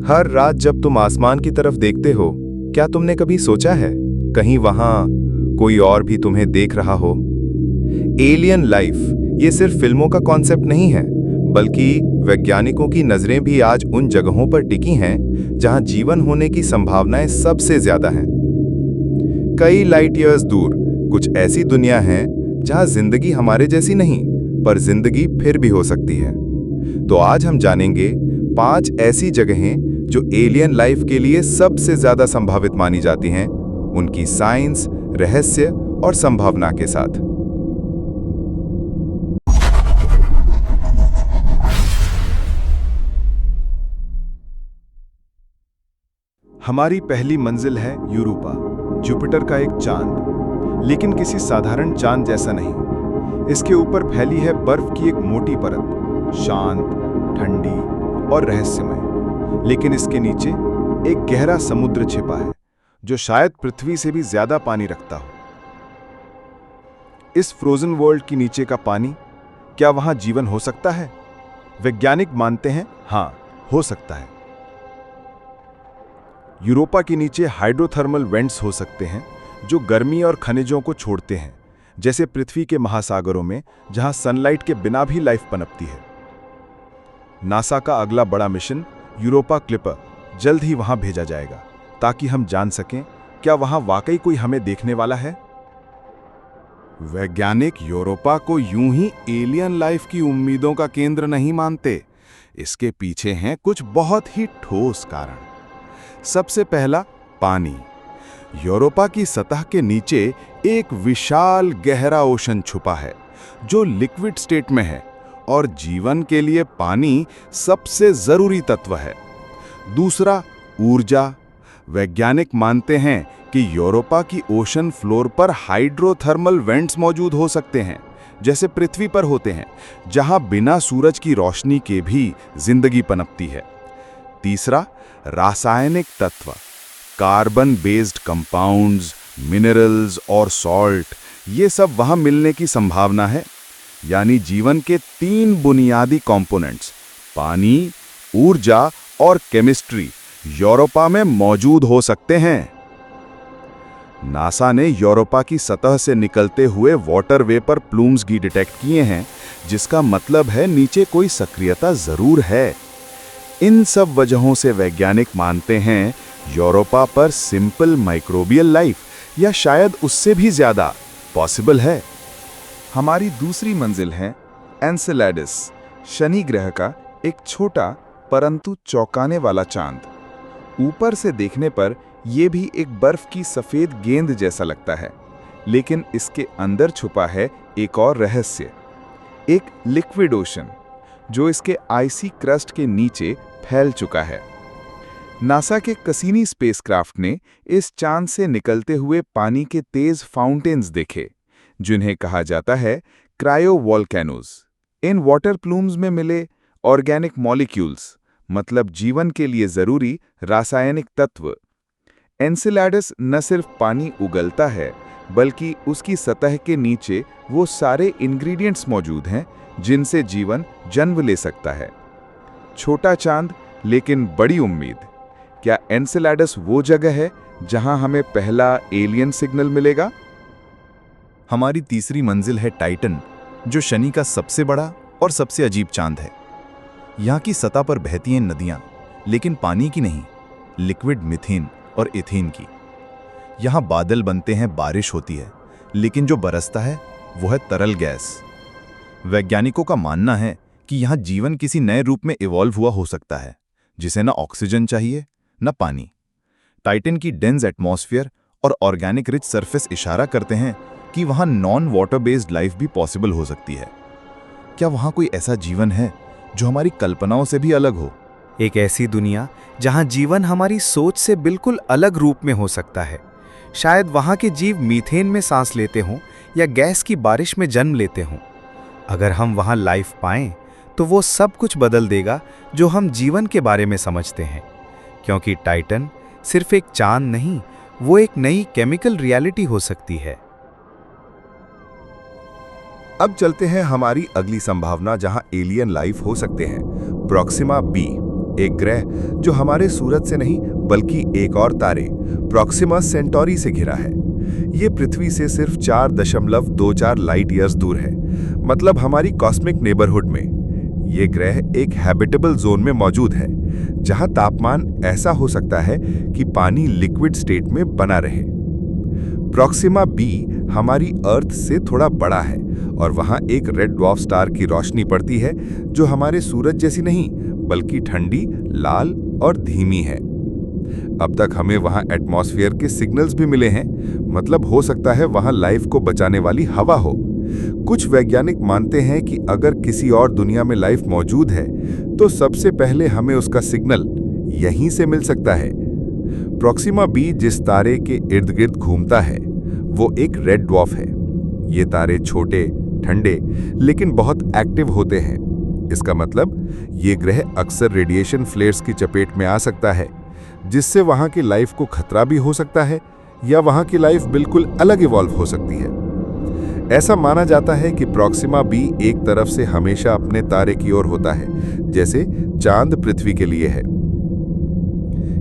हर रात जब तुम आसमान की तरफ देखते हो, क्या तुमने कभी सोचा है कहीं वहां कोई और भी तुम्हें देख रहा हो? एलियन लाइफ ये सिर्फ फिल्मों का कॉन्सेप्ट नहीं है, बल्कि वैज्ञानिकों की नजरें भी आज उन जगहों पर टिकी हैं जहां जीवन होने की संभावनाएं सबसे ज्यादा हैं। कई लाइट ईयर्स दूर कुछ ऐसी दुनिया है जहां जिंदगी हमारे जैसी नहीं, पर जिंदगी फिर भी हो सकती है। तो आज हम जानेंगे 5 ऐसी जगहें जो एलियन लाइफ के लिए सबसे ज्यादा संभावित मानी जाती हैं, उनकी साइंस, रहस्य और संभावना के साथ। हमारी पहली मंजिल है यूरोपा, जुपिटर का एक चांद, लेकिन किसी साधारण चांद जैसा नहीं। इसके ऊपर फैली है बर्फ की एक मोटी परत, शांत, ठंडी और रहस्यमय। लेकिन इसके नीचे एक गहरा समुद्र छिपा है जो शायद पृथ्वी से भी ज्यादा पानी रखता हो। इस फ्रोजन वर्ल्ड के नीचे का पानी, क्या वहां जीवन हो सकता है? वैज्ञानिक मानते हैं हां, हो सकता है। यूरोपा के नीचे हाइड्रोथर्मल वेंट्स हो सकते हैं जो गर्मी और खनिजों को छोड़ते हैं, जैसे पृथ्वी के महासागरों में जहां सनलाइट के बिना भी लाइफ पनपती है। नासा का अगला बड़ा मिशन यूरोपा क्लिपर जल्द ही वहां भेजा जाएगा ताकि हम जान सकें क्या वहां वाकई कोई हमें देखने वाला है। वैज्ञानिक यूरोपा को यूं ही एलियन लाइफ की उम्मीदों का केंद्र नहीं मानते। इसके पीछे हैं कुछ बहुत ही ठोस कारण। सबसे पहला, पानी। यूरोपा की सतह के नीचे एक विशाल गहरा ओशन छुपा है जो लिक्विड स्टेट में है, और जीवन के लिए पानी सबसे जरूरी तत्व है। दूसरा, ऊर्जा। वैज्ञानिक मानते हैं कि यूरोपा की ओशन फ्लोर पर हाइड्रोथर्मल वेंट्स मौजूद हो सकते हैं, जैसे पृथ्वी पर होते हैं, जहां बिना सूरज की रोशनी के भी जिंदगी पनपती है। तीसरा, रासायनिक तत्व। कार्बन बेस्ड कंपाउंड्स, मिनरल्स और सॉल्ट, ये सब वहां मिलने की संभावना है। यानी जीवन के 3 बुनियादी कंपोनेंट्स, पानी, ऊर्जा और केमिस्ट्री, यूरोपा में मौजूद हो सकते हैं। नासा ने यूरोपा की सतह से निकलते हुए वाटर वेपर प्लूम्स भी डिटेक्ट किए हैं, जिसका मतलब है नीचे कोई सक्रियता जरूर है। इन सब वजहों से वैज्ञानिक मानते हैं यूरोपा पर सिंपल माइक्रोबियल लाइफ या शायद उससे भी ज्यादा पॉसिबल है। हमारी दूसरी मंजिल है एनसेलेडस, शनि ग्रह का एक छोटा परंतु चौंकाने वाला चांद। ऊपर से देखने पर यह भी एक बर्फ की सफेद गेंद जैसा लगता है, लेकिन इसके अंदर छुपा है एक और रहस्य, एक लिक्विड ओशन जो इसके आइसी क्रस्ट के नीचे फैल चुका है। नासा के कसीनी स्पेसक्राफ्ट ने इस चांद से निकलते हुए पानी के तेज फाउंटेन्स देखे, जिन्हें कहा जाता है cryo volcanoes. In water plumes में मिले ऑर्गेनिक मॉलिक्यूल्स, मतलब जीवन के लिए जरूरी रासायनिक तत्व। एनसेलेडस न सिर्फ पानी उगलता है, बल्कि उसकी सतह के नीचे वो सारे इंग्रेडिएंट्स मौजूद हैं जिनसे जीवन जन्म ले सकता है। छोटा चांद लेकिन बड़ी उम्मीद। क्या एनसेलेडस वो जगह है जहां हमें पहला एलियन सिग्नल मिलेगा? हमारी तीसरी मंजिल है टाइटन, जो शनि का सबसे बड़ा और सबसे अजीब चांद है। यहाँ की सतह पर बहती हैं नदियां, लेकिन पानी की नहीं, लिक्विड मीथेन और इथेन की। यहाँ बादल बनते हैं, बारिश होती है, लेकिन जो बरसता है वो है तरल गैस। वैज्ञानिकों का मानना है कि यहाँ जीवन किसी नए रूप में इवॉल्व हुआ हो सकता है, जिसे न ऑक्सीजन चाहिए न पानी। टाइटन की डेंस एटमॉस्फेयर और ऑर्गेनिक रिच सरफेस इशारा करते हैं कि वहां नॉन वाटर बेस्ड लाइफ भी पॉसिबल हो सकती है। क्या वहां कोई ऐसा जीवन है जो हमारी कल्पनाओं से भी अलग हो? एक ऐसी दुनिया जहां जीवन हमारी सोच से बिल्कुल अलग रूप में हो सकता है। शायद वहां के जीव मीथेन में सांस लेते हों या गैस की बारिश में जन्म लेते हों। अगर हम वहां लाइफ पाएं तो वो सब कुछ बदल देगा जो हम जीवन के बारे में समझते हैं, क्योंकि टाइटन सिर्फ एक चांद नहीं, वो एक नई केमिकल रियलिटी हो सकती है। अब चलते हैं हमारी अगली संभावना जहां एलियन लाइफ हो सकते हैं, प्रॉक्सिमा बी, एक ग्रह जो हमारे सूरज से नहीं बल्कि एक और तारे प्रॉक्सिमा सेंटोरी से घिरा है। ये पृथ्वी से सिर्फ 4.24 लाइट ईयर्स दूर है, मतलब हमारी कॉस्मिक नेबरहुड में। ये ग्रह एक हैबिटेबल जोन में मौजूद है, जहां तापमान ऐसा हो सकता है कि पानी लिक्विड स्टेट में बना रहे। प्रॉक्सिमा बी हमारी अर्थ से थोड़ा बड़ा है और वहां एक रेड ड्वार्फ स्टार की रोशनी पड़ती है जो हमारे सूरज जैसी नहीं बल्कि ठंडी, लाल और धीमी है। अब तक हमें वहां एटमॉस्फेयर के सिग्नल्स भी मिले हैं, मतलब हो सकता है वहां लाइफ को बचाने वाली हवा हो। कुछ वैज्ञानिक मानते हैं कि अगर किसी और दुनिया में लाइफ मौजूद है तो सबसे पहले हमें उसका सिग्नल यहीं से मिल सकता है। प्रॉक्सिमा बी जिस तारे के इर्द गिर्द घूमता है वो एक रेड ड्वार्फ है। ये तारे छोटे, ठंडे लेकिन बहुत एक्टिव होते हैं। इसका मतलब ये ग्रह अक्सर रेडिएशन फ्लेयर्स की चपेट में आ सकता है, जिससे वहां की लाइफ को खतरा भी हो सकता है या वहां की लाइफ बिल्कुल अलग इवॉल्व हो सकती है। ऐसा माना जाता है कि प्रॉक्सिमा बी एक तरफ से हमेशा अपने तारे की ओर होता है, जैसे चांद पृथ्वी के लिए है,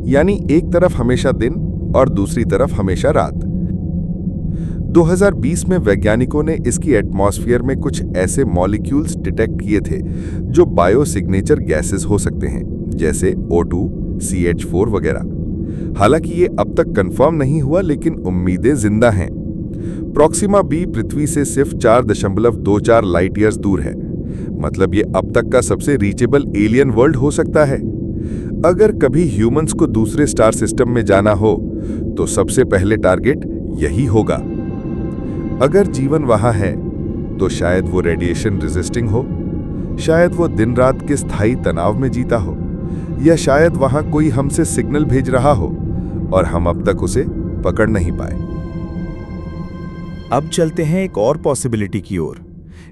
यानी एक तरफ हमेशा दिन और दूसरी तरफ हमेशा रात। 2020 में वैज्ञानिकों ने इसकी एटमॉस्फेयर में कुछ ऐसे मॉलिक्यूल्स डिटेक्ट किए थे जो बायो सिग्नेचर गैसेस हो सकते हैं, जैसे O2, CH4 वगैरह। हालांकि ये अब तक कंफर्म नहीं हुआ, लेकिन उम्मीदें जिंदा हैं। प्रॉक्सिमा बी पृथ्वी से सिर्फ 4.24 लाइट ईयर्स दूर है, मतलब ये अब तक का सबसे रीचेबल एलियन वर्ल्ड हो सकता है। अगर कभी ह्यूमंस को दूसरे स्टार सिस्टम में जाना हो तो सबसे पहले टारगेट यही होगा। अगर जीवन वहां है तो शायद वो रेडिएशन रेजिस्टिंग हो, शायद वो दिन रात के स्थायी तनाव में जीता हो, या शायद वहां कोई हमसे सिग्नल भेज रहा हो और हम अब तक उसे पकड़ नहीं पाए। अब चलते हैं एक और पॉसिबिलिटी की ओर,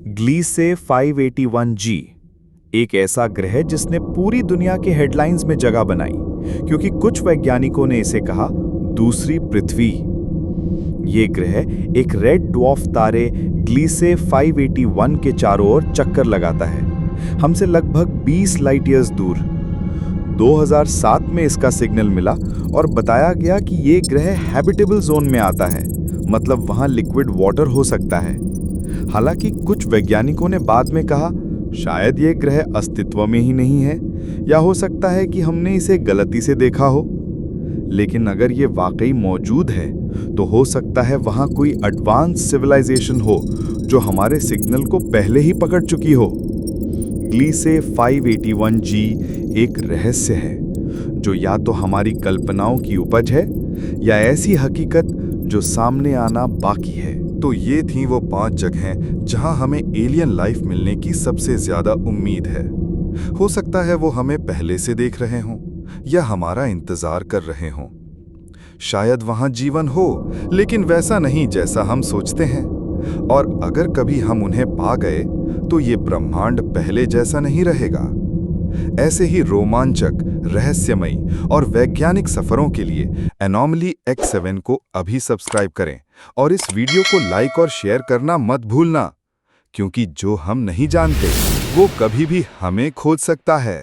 ग्लीसे 581G, एक ऐसा ग्रह जिसने पूरी दुनिया के हेडलाइंस में जगह बनाई, क्योंकि कुछ वैज्ञानिकों ने इसे कहा दूसरी पृथ्वी। ये ग्रह एक रेड ड्वार्फ तारे ग्लीसे 581 के चारों ओर चक्कर लगाता है, हमसे लगभग 20 लाइट ईयर्स दूर। 2007 में इसका सिग्नल मिला और बताया गया कि ये ग्रह हैबिटेबल जोन में आता है, मतलब वहां लिक्विड वाटर हो सकता है। हालांकि कुछ वैज्ञानिकों ने बाद में कहा शायद ये ग्रह अस्तित्व में ही नहीं है, या हो सकता है कि हमने इसे गलती से देखा हो। लेकिन अगर ये वाकई मौजूद है तो हो सकता है वहां कोई एडवांस सिविलाइजेशन हो जो हमारे सिग्नल को पहले ही पकड़ चुकी हो। ग्लीसे 581G एक रहस्य है जो या तो हमारी कल्पनाओं की उपज है या ऐसी हकीकत जो सामने आना बाकी है। तो ये थी वो 5 जगहें जहां हमें एलियन लाइफ मिलने की सबसे ज्यादा उम्मीद है। हो सकता है वो हमें पहले से देख रहे हों या हमारा इंतजार कर रहे हों। शायद वहां जीवन हो, लेकिन वैसा नहीं जैसा हम सोचते हैं। और अगर कभी हम उन्हें पा गए तो ये ब्रह्मांड पहले जैसा नहीं रहेगा। ऐसे ही रोमांचक, रहस्यमयी और वैज्ञानिक सफरों के लिए एनोमली X7 को अभी सब्सक्राइब करें और इस वीडियो को लाइक और शेयर करना मत भूलना, क्योंकि जो हम नहीं जानते वो कभी भी हमें खोज सकता है।